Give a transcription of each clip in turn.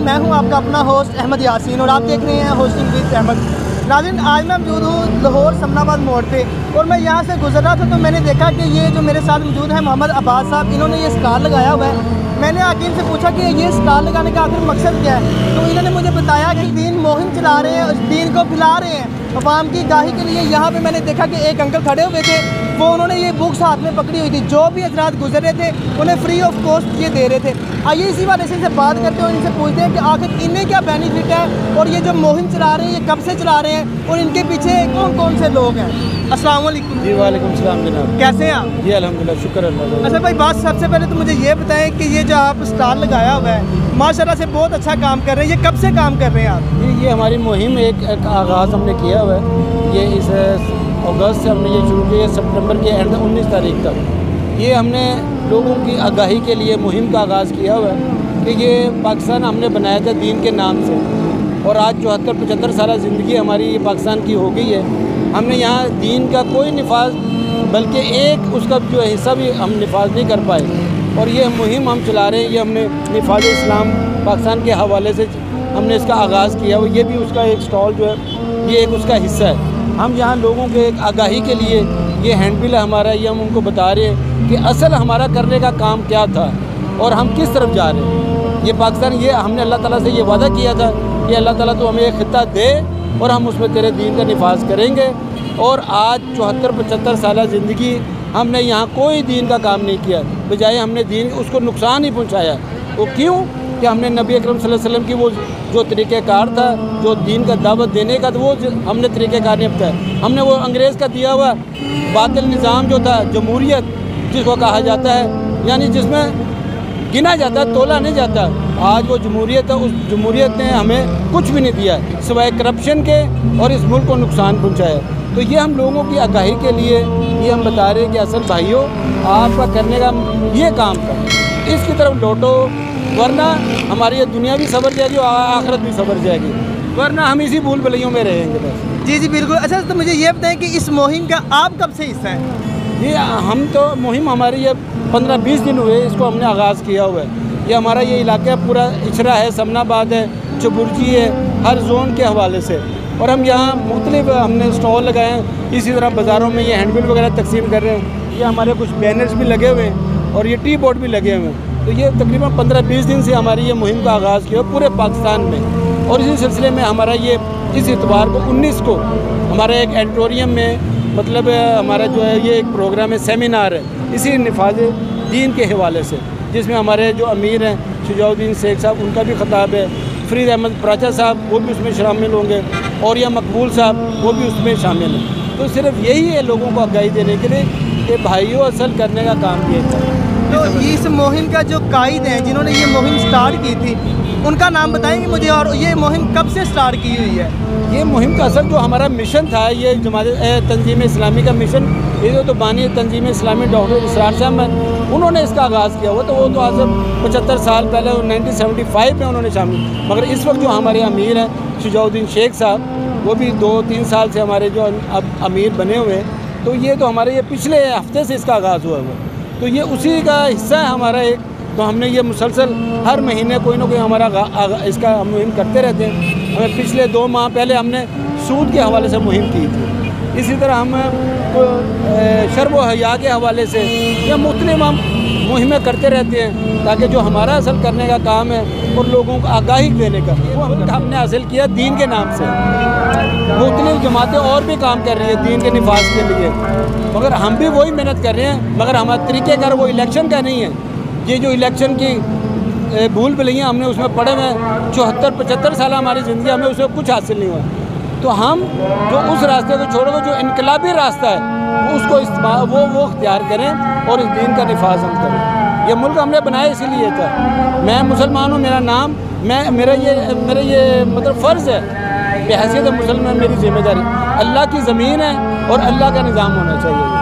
मैं हूं आपका अपना होस्ट अहमद यासीन और आप देख रहे हैं होस्टिंग विद अहमद। नाज़रीन, आज मैं मौजूद हूँ लाहौर समनाबाद मोड़ पे और मैं यहाँ से गुजर रहा था तो मैंने देखा कि ये जो मेरे साथ मौजूद है मोहम्मद अब्बास साहब, इन्होंने ये स्टॉल लगाया हुआ है। मैंने आके इनसे पूछा कि ये स्टॉल लगाने का आखिर मकसद क्या है, तो इन्होंने मुझे बताया कि दीन मुहिम चला रहे हैं, दीन को फैला रहे हैं अवाम की गाही के लिए। यहाँ पे मैंने देखा कि एक अंकल खड़े हुए थे, वो उन्होंने ये बुक्स हाथ में पकड़ी हुई थी। जो भी हजरात गुजर रहे थे उन्हें फ्री ऑफ कॉस्ट ये दे रहे थे। आइए इसी बारे से इनसे बात करते हैं और इनसे पूछते हैं कि आखिर इन्हें क्या बेनिफिट है और ये जो मुहिम चला रहे हैं ये कब से चला रहे हैं और इनके पीछे कौन कौन से लोग हैं। अस्सलाम वालेकुम। जी वालेकुम सलाम जनाब, कैसे हैं आप? जी अल्हम्दुलिल्लाह, शुक्र अल्लाह। अच्छा भाई, बात सबसे पहले तो मुझे ये बताएं कि ये जो आप स्टॉल लगाया हुआ है माशाल्लाह से बहुत अच्छा काम कर रहे हैं, ये कब से काम कर रहे हैं आप? ये हमारी मुहिम एक आगाज़ हमने किया हुआ है। ये इस अगस्त से हमने ये शुरू किया, सितंबर के एंड 19 तारीख तक ये हमने लोगों की आगाही के लिए मुहिम का आगाज़ किया हुआ है कि ये पाकिस्तान हमने बनाया था दीन के नाम से, और आज 74-75 साल ज़िंदगी हमारी ये पाकिस्तान की हो गई है। हमने यहाँ दीन का कोई निफाज, बल्कि एक उसका जो हिस्सा भी हम निफाज नहीं कर पाए, और ये मुहिम हम चला रहे हैं। ये हमने निफाज इस्लाम पाकिस्तान के हवाले से हमने इसका आगाज़ किया हुआ। ये भी उसका एक स्टॉल जो है ये एक उसका हिस्सा है। हम यहाँ लोगों के एक आगाही के लिए ये हैंडबिल है हमारा, ये हम उनको बता रहे हैं कि असल हमारा करने का काम क्या था और हम किस तरफ जा रहे हैं। ये पाकिस्तान, ये हमने अल्लाह ताला से ये वादा किया था कि अल्लाह ताला तो हमें एक खित्ता दे और हम उसमें तेरे दीन का निफाज करेंगे। और आज 74-75 साल ज़िंदगी हमने यहाँ कोई दीन का काम नहीं किया, बजाय हमने दीन उसको नुकसान ही पहुँचाया। वो क्यों? कि हमने नबी अकरम सल्लल्लाहु अलैहि वसल्लम की वो जो तरीक़ेकार था, जो दीन का दावत देने का, तो वो हमने तरीक़ेकार नहीं अपनाया। हमने वो अंग्रेज़ का दिया हुआ बातिल निज़ाम जो था, जमहूरियत जिसको कहा जाता है, यानी जिसमें गिना जाता है, तोला नहीं जाता, आज वो जमहूरियत है। उस जमहूरियत ने हमें कुछ भी नहीं दिया सिवाय करप्शन के, और इस मुल्क को नुकसान पहुँचाया। तो ये हम लोगों की आगाही के लिए ये हम बता रहे हैं कि असल भाइयों, आपका करने का ये काम था, इसकी तरफ लौटो, वरना हमारी ये दुनिया भी सबर जाएगी और आखिरत भी सबर जाएगी, वरना हम इसी भूल भुलैयों में रहेंगे बस। जी बिल्कुल। अच्छा, तो मुझे ये बताएं कि इस मुहिम का आप कब से हिस्सा हैं? ये हम तो मुहिम हमारी ये 15-20 दिन हुए इसको हमने आगाज़ किया हुआ है। ये हमारा ये इलाका पूरा इचरा है, समनाबाद है, चबुर्जी है, हर जोन के हवाले से। और हम यहाँ मुख्तलिफ हमने स्टॉल लगाए हैं, इसी तरह बाज़ारों में ये हैंडबिल वगैरह तकसीम कर रहे हैं। ये हमारे कुछ बैनर्स भी लगे हुए हैं और ये टी बोर्ड भी लगे हुए हैं। तो ये तकरीबन 15-20 दिन से हमारी ये मुहिम का आगाज़ किया पूरे पाकिस्तान में। और इसी सिलसिले में हमारा ये इस इतवार को 19 को हमारा एक एडिटोरियम में, मतलब हमारा जो है ये एक प्रोग्राम है, सेमिनार है इसी निफाज दीन के हवाले से, जिसमें हमारे जो अमीर हैं शुजाउद्दीन शेख साहब, उनका भी खिताब है, फरीद अहमद प्राचा साहब वो भी उसमें शामिल होंगे, और या मकबूल साहब वो भी उसमें शामिल हैं। तो सिर्फ यही है लोगों को आगाही देने के लिए कि भाइयों असल करने का काम किया था। तो इस मुहिम का जो कायद हैं जिन्होंने ये मुहिम स्टार्ट की थी, उनका नाम बताएंगे मुझे, और ये मुहिम कब से स्टार्ट की हुई है? ये मुहिम का असल जो हमारा मिशन था, ये जमात तंजीम इस्लामी का मिशन, ये तो बानी तंजीम इस्लामी डॉक्टर इसरार साहब हैं, उन्होंने इसका आगाज़ किया हुआ। तो वो तो आज 75 साल पहले 1975 में उन्होंने शामिल, मगर इस वक्त जो हमारे अमीर हैं शुजाउद्दीन शेख साहब, वो भी 2-3 साल से हमारे जो अब अमीर बने हुए हैं। तो ये तो हमारे ये पिछले हफ्ते से इसका आगाज़ हुआ हुआ, तो ये उसी का हिस्सा है हमारा एक। तो हमने ये मुसलसल हर महीने कोई ना कोई हमारा इसका मुहिम करते रहते हैं। हमें पिछले 2 माह पहले हमने सूद के हवाले से मुहिम की थी। इसी तरह हम शर्ब व हया के हवाले से या मुख्तलिफ हम मुहिमें करते रहते हैं, ताकि जो हमारा असल करने का काम है और लोगों को आगाही देने का, वो हमने हासिल किया दीन के नाम से। मुख्तलिफ जमातें और भी काम कर रही है दीन के निफाज के लिए, मगर हम भी वही मेहनत कर रहे हैं, मगर हमारा तरीक़ेकार वो इलेक्शन का नहीं है। ये जो इलेक्शन की भूल भुलैया हमने उसमें पड़े हुए 74-75 साल हमारी ज़िंदगी, हमें उसमें कुछ हासिल नहीं हुआ। तो हम जो उस रास्ते को छोड़कर जो इनकलाबी रास्ता है उसको वो इख्तियार करें और इस दीन का निफाज हम करें। ये मुल्क हमने बनाया इसीलिए था। मैं मुसलमान हूँ, मेरा नाम मेरा ये मतलब फ़र्ज़ है, बेहैसियत मुसलमान मेरी जिम्मेदारी। अल्लाह की ज़मीन है और अल्लाह का निज़ाम होना चाहिए।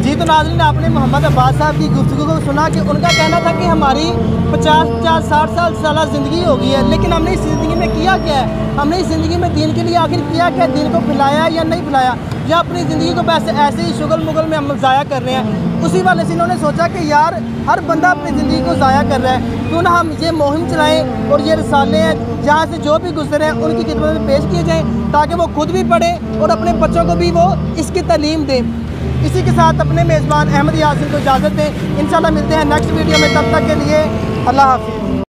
जी, तो नाज़रीन, आपने मोहम्मद अब्बास साहब की गुफ्तगू को सुना कि उनका कहना था कि हमारी 50-60 साल ज़िंदगी हो गई है, लेकिन हमने इस ज़िंदगी में किया क्या है, हमने इस ज़िंदगी में दीन के लिए आखिर किया क्या, दीन को फैलाया या नहीं फैलाया। या अपनी ज़िंदगी को ऐसे ही शुगल मुगल में हम ज़ाया कर रहे हैं। उसी वाले से इन्होंने सोचा कि यार हर बंदा अपनी ज़िंदगी को ज़ाया कर रहा है, क्यों ना हम ये मुहिम चलाएँ और ये रिसाले हैं जहाँ से जो भी गुजरे हैं उनकी खिदमत में पेश किए जाएँ, ताकि वो खुद भी पढ़ें और अपने बच्चों को भी वो इसकी तालीम दें। इसी के साथ अपने मेज़बान अहमद यासीन को इजाज़त दें। इंशाल्लाह मिलते हैं नेक्स्ट वीडियो में, तब तक के लिए अल्लाह हाफ़िज़।